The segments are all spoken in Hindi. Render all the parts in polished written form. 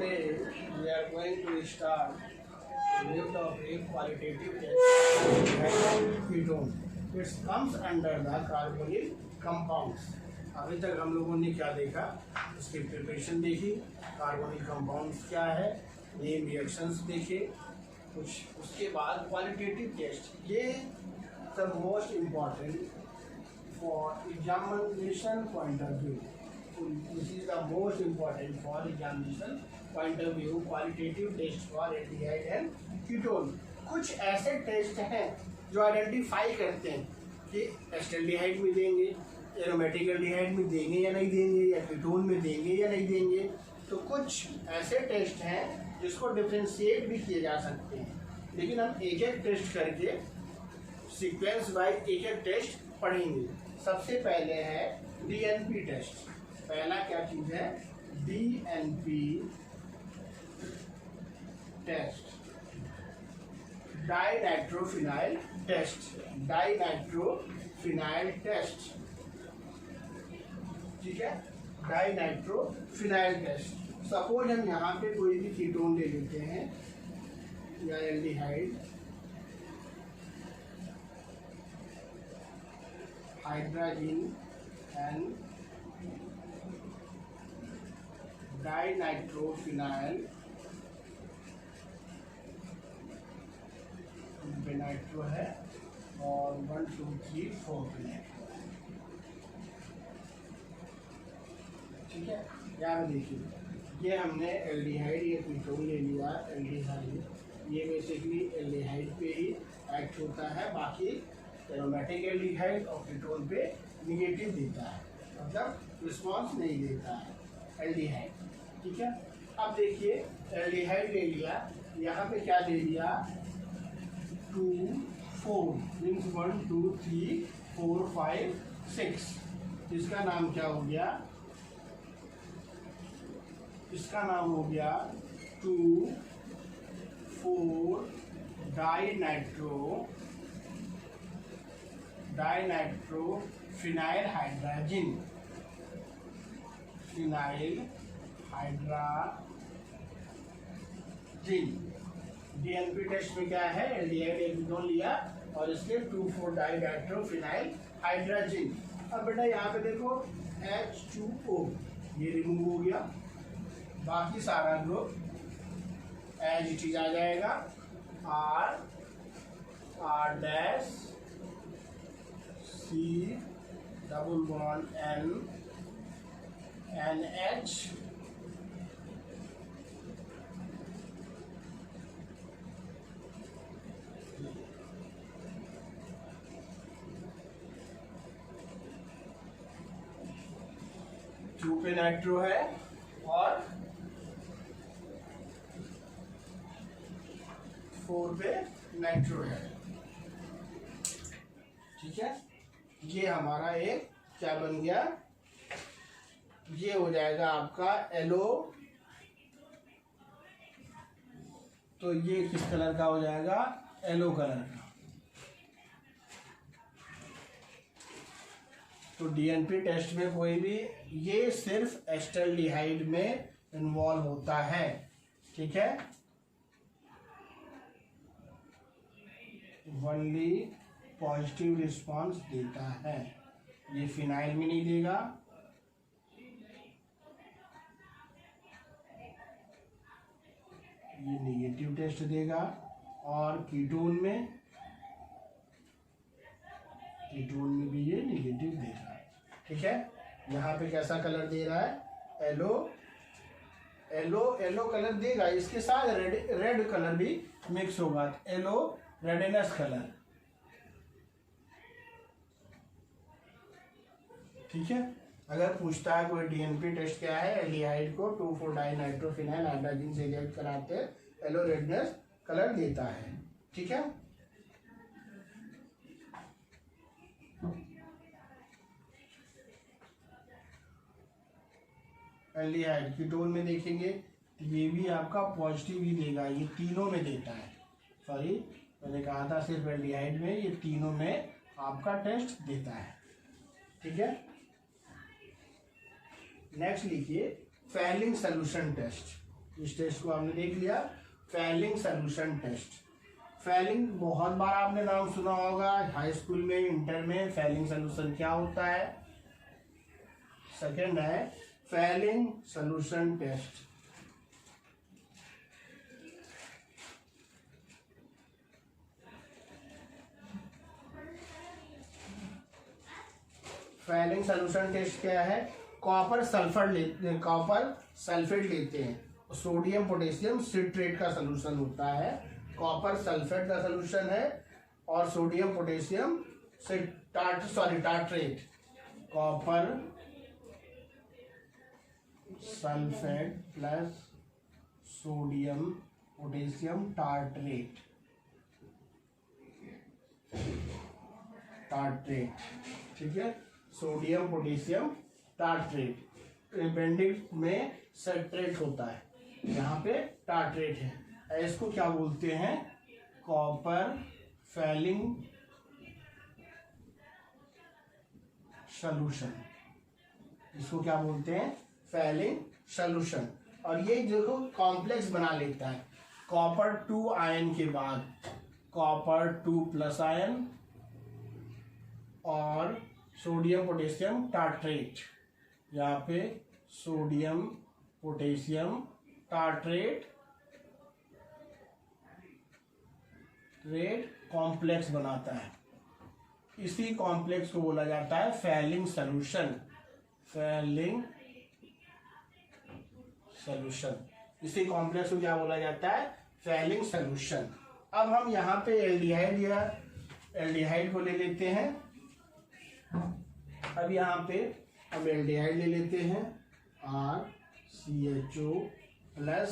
Today we are going to start a new topic, qualitative test ketone. It comes under the carbonyl compounds. अभी तक हम लोगों ने क्या देखा, उसकी प्रिपरेशन देखी, कार्बोनिल कंपाउंड्स क्या है, नेम रिएक्शंस देखे कुछ, उसके बाद क्वालिटेटिव टेस्ट. ये the most important for examination point of view. This is the most important for examination point of view. Qualitative test for aldehyde and ketone. कुछ ऐसे टेस्ट हैं जो आइडेंटिफाई करते हैं कि एस्टल्डिहाइड में देंगे, एरोमेटिक एल्डिहाइड में देंगे या नहीं देंगे, या कीटोन में देंगे या नहीं देंगे. तो कुछ ऐसे टेस्ट हैं जिसको डिफ्रेंशिएट भी किए जा सकते हैं, लेकिन हम एक एक टेस्ट करके सीक्वेंस वाइज एक एक टेस्ट पढ़ेंगे. सबसे पहले है डीएनपी टेस्ट. पहला क्या चीज है, DNP test, dinitrophenyl test. Dinitrophenyl test, ठीक है, डाइनाइट्रोफिनाइल टेस्ट. सपोज हम यहाँ पे कोई भी कीटोन ले लेते हैं या एल्डिहाइड, हाइड्रोजन एंड डाइनाइट्रोफिनाइल, बेनाइट्रो है और 1 2 3 4 बेनाइट्रो, ठीक है. यहाँ पे देखिए, ये हमने एल्डिहाइड या कीटोन ले लिया. एल्डिहाइड ये बेसिकली एल्डिहाइड पे ही एक्ट होता है, बाकी एरोमेटिक एल्डिहाइड और कीटोन पे निगेटिव देता है, मतलब रिस्पॉन्स नहीं देता है एल्डिहाइड, ठीक है. अब देखिए एल्डिहाइड ले लिया, यहाँ पे क्या दे दिया, 2 4 मीन्स 1 2 3 4 5 6. इसका नाम क्या हो गया, इसका नाम हो गया 2 4 dinitrophenyl hydrogen. Phenyl hydrogen. DNP test में क्या है, एल्डिहाइड एक कीटोन लिया और इसके 2 4 डाइनाइट्रोफिनाइल हाइड्रोजन. अब बेटा यहाँ पे देखो H2O ये रिमूव हो गया, बाकी सारा ग्रुप एज इट इज आ जाएगा. R dash C double bond N NH two पे नाइट्रो है और 4 पे नाइट्रो है, ठीक है. ये हमारा एक क्या बन गया, ये हो जाएगा आपका एलो. तो ये किस कलर का हो जाएगा, येलो कलर का. तो डीएनपी टेस्ट में कोई भी, ये सिर्फ एस्टल्डिहाइड में इन्वॉल्व होता है, ठीक है. ओनली पॉजिटिव रिस्पांस देता है, ये फिनाइल में नहीं देगा. ये नेगेटिव टेस्ट देगा. और कीटोन में भी ये नेगेटिव देगा, ठीक है. यहाँ पे कैसा कलर दे रहा है, येलो कलर देगा, इसके साथ रेड कलर भी मिक्स होगा, येलो रेडनेस कलर, ठीक है. अगर पूछता है कोई डीएनपी टेस्ट क्या है, एल्डिहाइड को 2 4 डाइनाइट्रोफिनाइल हाइड्रोजन से रिएक्ट कराते हैं, येलो रेडनेस कलर देता है, ठीक है. एल्डिहाइड कीटोन में देखेंगे तो ये भी आपका पॉजिटिव ही देगा, ये तीनों में देता है. सॉरी, मैंने कहा था सिर्फ एल्डिहाइड में, ये तीनों में आपका टेस्ट देता है, ठीक है. नेक्स्ट लिखिए फेलिंग सोल्यूशन टेस्ट. इस टेस्ट को हमने देख लिया, फेलिंग सोल्यूशन टेस्ट। फेलिंग बहुत बार आपने नाम सुना होगा, हाई स्कूल में, इंटर में। फेलिंग सोल्यूशन क्या होता है? सेकंड है Fehling solution test. Fehling solution test क्या है? कॉपर सल्फेट लेते हैं, सोडियम पोटेशियम सिट्रेट का सोल्यूशन होता है। कॉपर सल्फेट का सोल्यूशन है और sodium potassium tartrate. Copper sulphate plus sodium potassium tartrate, ठीक है। सोडियम पोटेशियम टार्ट्रेट, बेंडिक में सेट्रेट होता है, यहाँ पे टार्ट्रेट है। इसको क्या बोलते हैं? Copper Fehling solution. इसको क्या बोलते हैं? Fehling solution. और ये देखो कॉम्प्लेक्स बना लेता है। कॉपर 2 आयन के बाद कॉपर 2 प्लस आयन और सोडियम पोटेशियम टार्ट्रेट, यहाँ पे सोडियम पोटेशियम टार्ट्रेट कॉम्प्लेक्स बनाता है। इसी कॉम्प्लेक्स को बोला जाता है फेलिंग सॉल्यूशन। फेलिंग सॉल्यूशन, इसी कॉम्प्लेक्स को क्या बोला जाता है? Fehling solution. अब हम यहाँ पे एल्डिहाइड को ले लेते हैं। अब यहाँ पे हम एल्डिहाइड ले लेते हैं, RCHO प्लस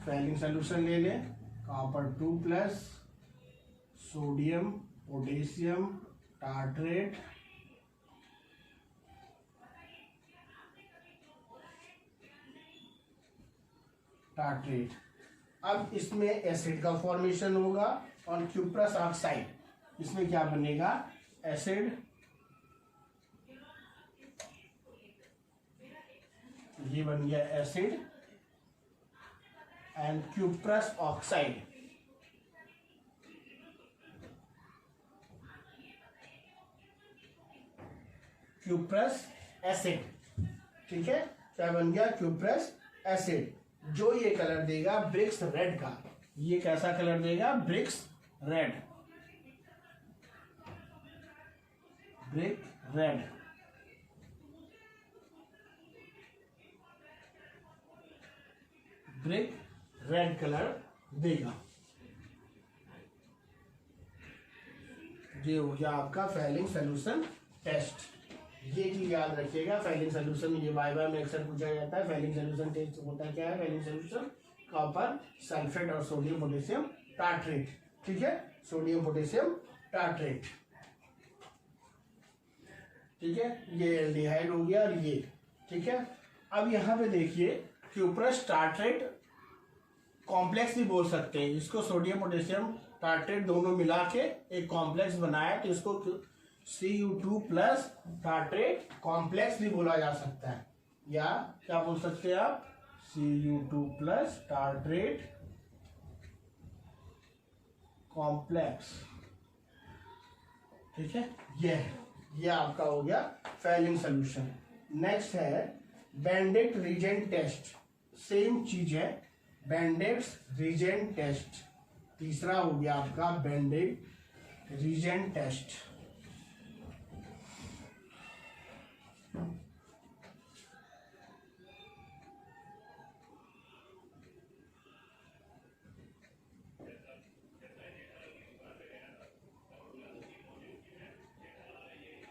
फेलिंग सोल्यूशन ले लें, copper 2 plus sodium potassium tartrate, अब इसमें एसिड का फॉर्मेशन होगा और क्यूप्रस ऑक्साइड, इसमें क्या बनेगा? एसिड, ये बन गया acid and cuprous oxide. Cuprous acid, ठीक है। क्या बन गया? क्यूप्रस एसिड, जो ये कलर देगा ब्रिक्स रेड का। ये कैसा कलर देगा? Bricks red, brick red. Brick red colour देगा। ये हो गया आपका फेलिंग सोल्यूशन टेस्ट। ये चीज याद रखिएगा, फेलिंग सोल्यूशन ये वाइवा में अक्सर पूछा जाता है। फेलिंग सोल्यूशन टेस्ट होता क्या है? फेलिंग सोल्यूशन कॉपर सल्फेट और सोडियम पोटेशियम टार्ट्रेट, ठीक है। सोडियम पोटेशियम टार्ट्रेट, ठीक है। ये एल्डिहाइड हो गया और ये, ठीक है। अब यहाँ पे देखिए क्यूप्रस टार्ट्रेट कॉम्प्लेक्स भी बोल सकते हैं इसको। सोडियम पोटेशियम टार्ट्रेट दोनों मिला के एक कॉम्प्लेक्स बनाया तो इसको Cu2 प्लस टार्ट्रेट कॉम्प्लेक्स भी बोला जा सकता है, या क्या बोल सकते हैं आप? Cu2 प्लस टार्ट्रेट कॉम्प्लेक्स, ठीक है। ये आपका हो गया फेलिंग सोल्यूशन। नेक्स्ट है बेंडिक्ट रीजेंट टेस्ट। सेम चीज है, बेंडिक्ट रीजेंट टेस्ट। तीसरा हो गया आपका Benedict reagent test.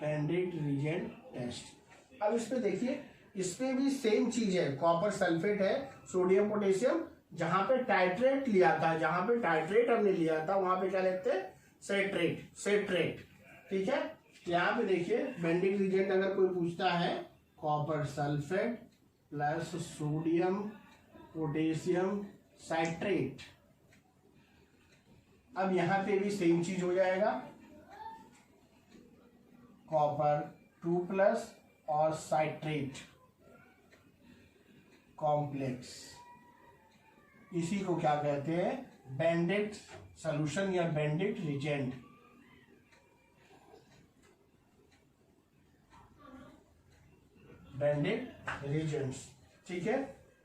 Benedict reagent test. अब इस पे देखिए, इस पे भी सेम चीज है, कॉपर सल्फेट है, सोडियम पोटेशियम। जहां पे टाइट्रेट लिया था, जहां पे टाइट्रेट हमने लिया था वहां पे क्या लिखते हैं? सेट्रेट, ठीक है। यहाँ पे देखिए बेंडिक्ट रीजेंट अगर कोई पूछता है, copper sulphate plus sodium potassium citrate. अब यहाँ पे भी सेम चीज हो जाएगा, कॉपर 2 प्लस और साइट्रेट कॉम्प्लेक्स, इसी को क्या कहते हैं, बैंडेड सॉल्यूशन या बैंडेड रिजेंट। बैंडेड रिजेंट्स, ठीक है।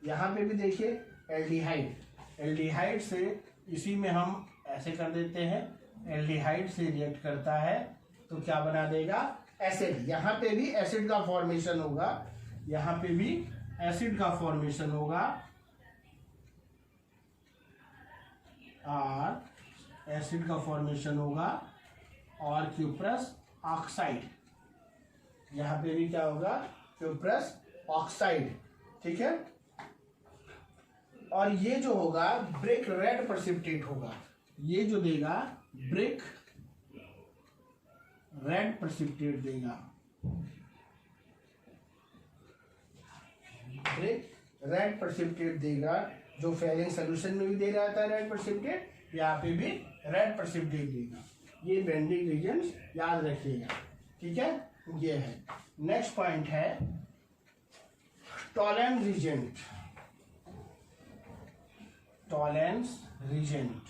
यहाँ पे भी देखिए एल्डिहाइड, एल्डिहाइड से इसी में हम ऐसे कर देते हैं, एल्डिहाइड से रिएक्ट करता है तो क्या बना देगा, एसिड। यहाँ पे भी एसिड का फॉर्मेशन होगा, यहाँ पे भी एसिड का फॉर्मेशन होगा, और एसिड का फॉर्मेशन होगा, और क्यूप्रस ऑक्साइड, यहाँ पे भी क्या होगा, क्यूप्रस ऑक्साइड, ठीक है। और ये जो होगा ब्रिक रेड प्रेसिपिटेट होगा, ये जो देगा ब्रिक रेड प्रेसिपिटेट देगा, ब्रिक रेड प्रेसिपिटेट देगा, जो फेरिंग सोल्यूशन में भी दे रहा था रेड प्रेसिपिटेट, यहाँ पे भी रेड प्रेसिपिटेट देगा। ये बैंडिंग रीजन्स याद रखिएगा, ठीक है। ये है नेक्स्ट पॉइंट है टॉलेंस रीजेंट, टॉलेंस रीजेंट।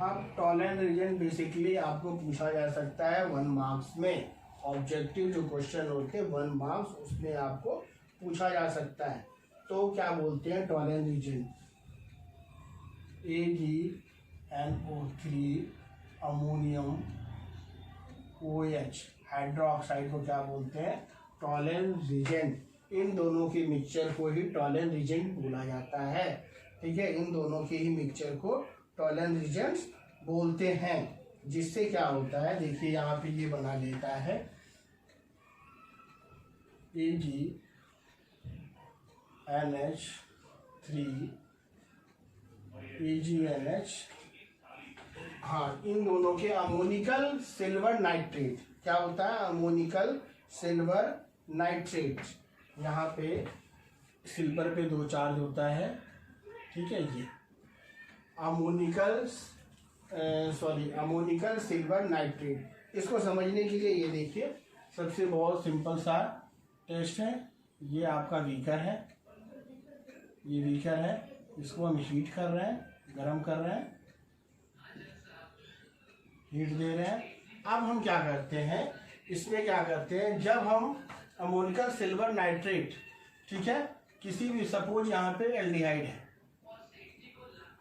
अब टॉलेंस रीजन बेसिकली आपको पूछा जा सकता है 1 मार्क्स में, ऑब्जेक्टिव जो क्वेश्चन होते हैं 1 मार्क्स उसमें आपको पूछा जा सकता है। तो क्या बोलते हैं Tollens reagent, AgNO3 ammonium OH hydroxide को क्या बोलते हैं, टॉलेंस रीजेंट। इन दोनों के मिक्सचर को ही टॉलेंस रीजेंट बोला जाता है, ठीक है। इन दोनों के ही मिक्सचर को टॉलेंस रीजेंट्स बोलते हैं। जिससे क्या होता है, देखिए यहाँ पे ये बना लेता है AgNH3 AgNH, हाँ, इन दोनों के अमोनिकल सिल्वर नाइट्रेट, क्या होता है, अमोनिकल सिल्वर नाइट्रेट। यहाँ पे सिल्वर पे 2 चार्ज होता है, ठीक है। ये अमोनिकल सिल्वर नाइट्रेट। इसको समझने के लिए ये देखिए, सबसे बहुत सिंपल सा टेस्ट है। ये आपका बीकर है, ये बीकर है, इसको हम हीट कर रहे हैं, गरम कर रहे हैं, हीट दे रहे हैं। अब हम क्या करते हैं, इसमें क्या करते हैं, जब हम अमोनिकल सिल्वर नाइट्रेट, ठीक है, किसी भी, सपोज यहाँ पे एल्डिहाइड है,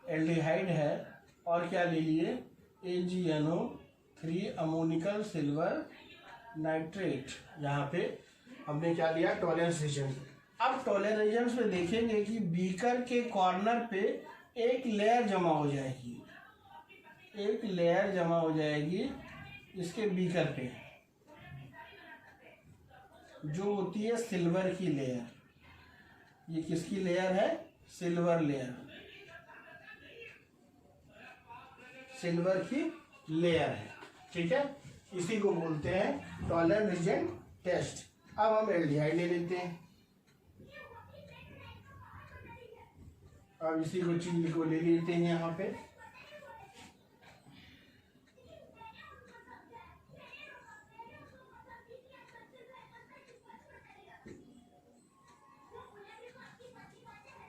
एल्डिहाइड है, और क्या ले लिए, AgNO3 अमोनिकल सिल्वर नाइट्रेट, यहाँ पे हमने क्या लिया, टॉलेंस रीजन। अब टॉलेंस रीजन में देखेंगे कि बीकर के कॉर्नर पे एक लेयर जमा हो जाएगी, एक लेयर जमा हो जाएगी इसके बीकर पे, जो होती है सिल्वर की लेयर। ये किसकी लेयर है, सिल्वर लेयर, सिल्वर की लेयर है, ठीक है। इसी को बोलते हैं टॉलेंस रीजन टेस्ट। अब हम एल्डिहाइड ले लेते हैं, अब इसी को चीज को ले लेते हैं यहाँ पे,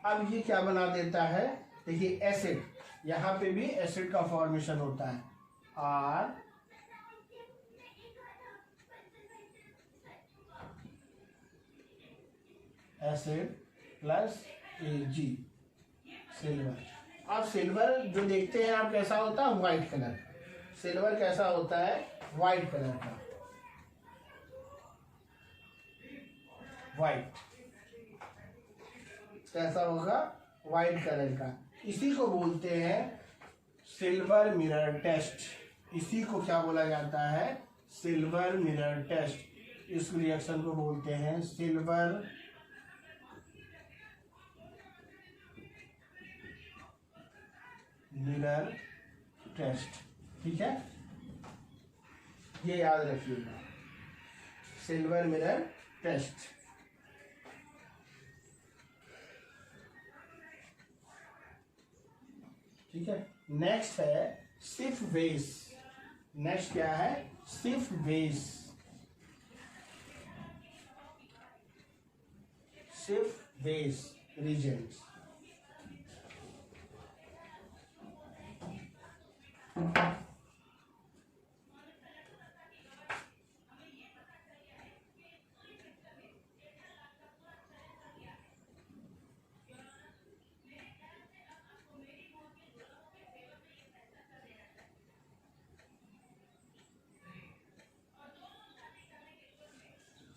अब ये क्या बना देता है, देखिए एसिड, यहाँ पे भी एसिड का फॉर्मेशन होता है, R acid plus Ag silver. अब सिल्वर जो देखते हैं आप कैसा होता है, व्हाइट कलर, सिल्वर कैसा होता है, व्हाइट कलर का, व्हाइट कैसा होगा, व्हाइट कलर का। इसी को बोलते हैं सिल्वर मिरर टेस्ट। इसी को क्या बोला जाता है, सिल्वर मिरर टेस्ट। इस रिएक्शन को बोलते हैं सिल्वर मिरर टेस्ट, ठीक है। ये याद रखिएगा, सिल्वर मिरर टेस्ट। ठीक है। नेक्स्ट है सिफ बेस, नेक्स्ट क्या है, सिफ बेस, सिफ बेस रीजेंट्स।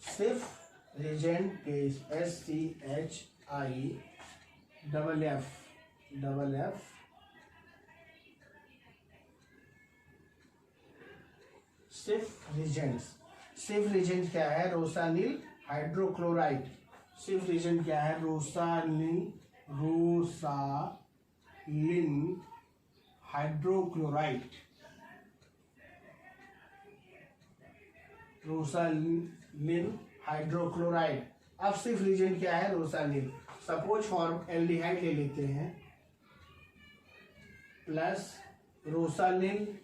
सिफ रीजेंट बेस, SCHIFFF सिफ रीजेंट्स। सिफ रीजेंट क्या है, रोसानिल हाइड्रोक्लोराइड। सिफ रीजेंट क्या है, रोसालिन हाइड्रोक्लोराइड, रोसालिन हाइड्रोक्लोराइड। अब सिर्फ रीजेंट क्या है, रोसालिन। सपोज फॉर्म एल्डिहाइड ले लेते हैं प्लस रोसालिन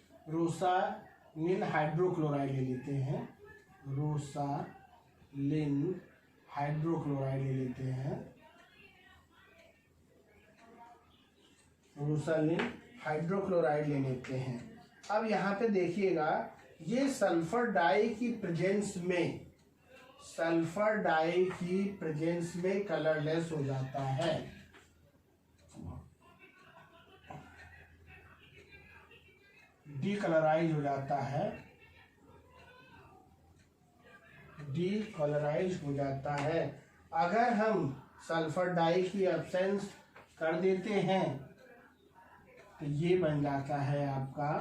हाइड्रोक्लोराइड ले लेते हैं, रोसालिन हाइड्रोक्लोराइड ले लेते हैं, रोसालिन हाइड्रोक्लोराइड ले लेते हैं। अब यहाँ पे देखिएगा, ये सल्फर डाई की प्रेजेंस में, सल्फर डाई की प्रेजेंस में कलरलेस हो जाता है। डीकलराइज हो जाता है, डीकलराइज हो जाता है। अगर हम सल्फर डाई की एब्सेंस कर देते हैं तो ये बन जाता है आपका,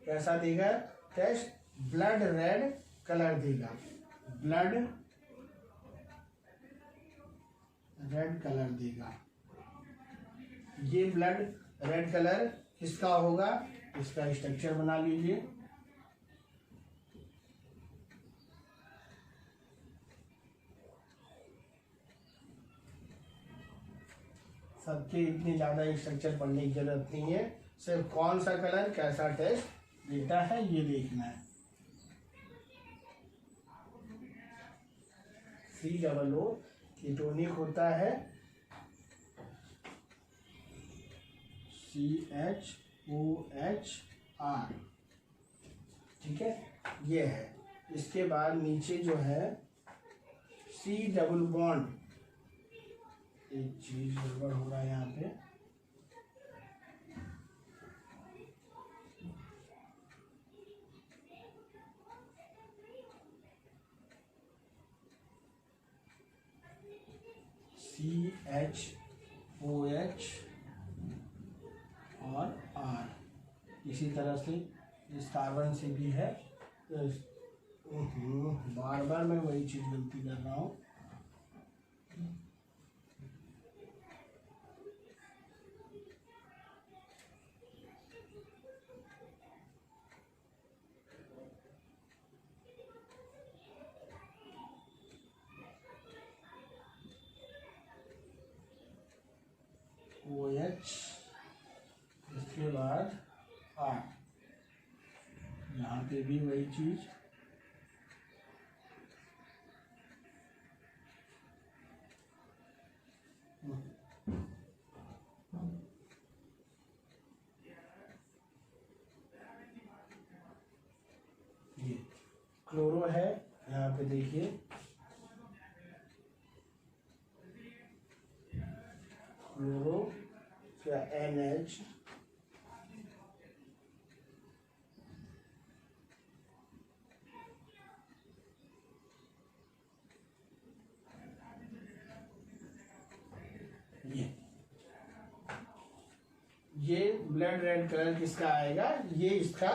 कैसा देगा टेस्ट, ब्लड रेड कलर देगा, ब्लड रेड कलर देगा। ये ब्लड रेड कलर किसका होगा, इसका स्ट्रक्चर बना लीजिए। सबके इतनी ज्यादा स्ट्रक्चर पढ़ने की जरूरत नहीं है, सिर्फ कौन सा कलर कैसा टेस्ट देता है ये देखना है। COO कीटोनिक होता है, CHOHR, ठीक है, ये है। इसके बाद नीचे जो है C डबल बॉन्ड, एक चीज गड़बड़ हो रहा है यहाँ पे, CHOH और R। इसी तरह से इस कार्बन से भी है, बार बार मैं वही चीज गलती कर रहा हूँ। OH, इसके बाद R, यहाँ पे भी वही चीज, ये क्लोरो है, यहाँ पे देखिए क्लोरो का NH, ये ब्लड रेड कलर किसका आएगा, ये इसका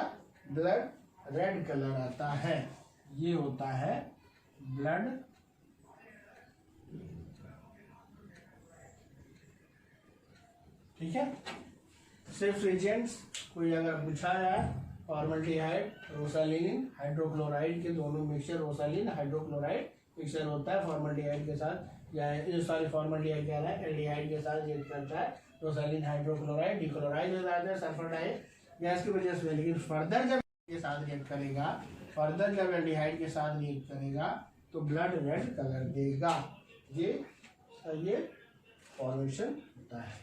ब्लड रेड कलर आता है, ये होता है ब्लड ठीक है। सिर्फ रीजेंट्स कोई अगर पूछा है, फॉर्मल्डिहाइड रोसालिन हाइड्रोक्लोराइड के दोनों मिक्सचर, रोसालिन हाइड्रोक्लोराइड मिक्सचर होता है फॉर्मल्डिहाइड के साथ, या सॉरी फॉर्मल्डिहाइड क्या है, एल्डिहाइड के साथ ये करता है, रोसालिन हाइड्रोक्लोराइड डीक्लोराइड हो जाता है, सल्फर डाई गैस की वजह से, लेकिन फर्दर जब के साथ रिएक्ट करेगा, फर्दर जब एल्डिहाइड के साथ रिएक्ट करेगा तो ब्लड रेड कलर देगा। ये फॉर्मेशन होता है।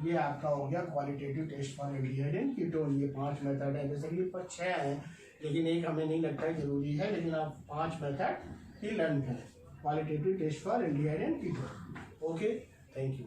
ये आपका हो गया qualitative test for aldehyde and ketone. ये 5 मेथड है, जैसे कि पर 6 है लेकिन एक हमें नहीं लगता है जरूरी है, लेकिन आप 5 मेथड ही लर्न करें। Qualitative test for aldehyde and ketone. Okay, thank you.